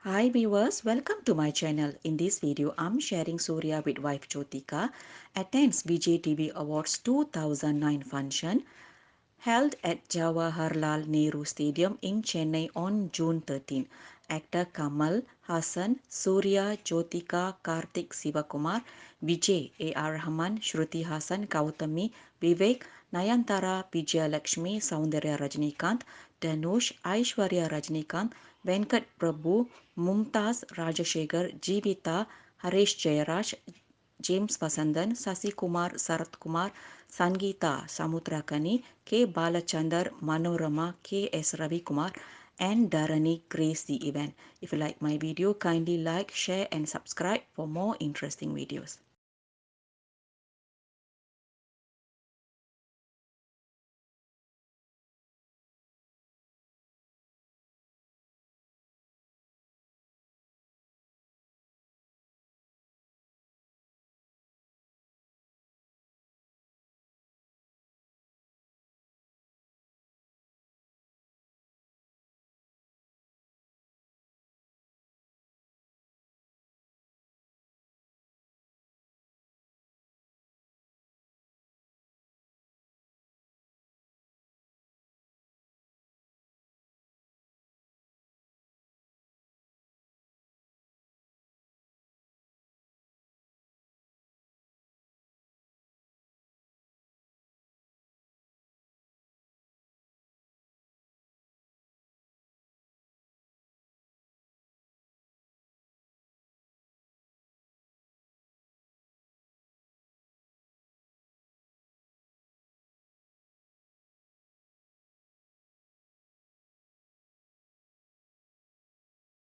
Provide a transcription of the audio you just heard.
Hi viewers, welcome to my channel. In this video, I'm sharing Surya with wife Jyotika attends Vijay TV Awards 2009 function held at Jawaharlal Nehru Stadium in Chennai on June 13. Actor Kamal Hassan, Surya, Jyotika, Karthik Sivakumar, Vijay, A.R. Rahman, Shruti Hassan, Gautami, Vivek, Nayantara, Vijayalakshmi, Soundarya Rajnikant, Dhanush, Aishwarya Rajnikant, Venkat Prabhu, Mumtaz Rajashekhar, Jeevita, Harish Jayaraj, James Vasandan, Sasi Kumar, Sarath Kumar, Sangeeta Samutrakani, K. Balachandar, Manorama, K. S. Ravi Kumar, and Dharani grace the event. If you like my video, kindly like, share, and subscribe for more interesting videos.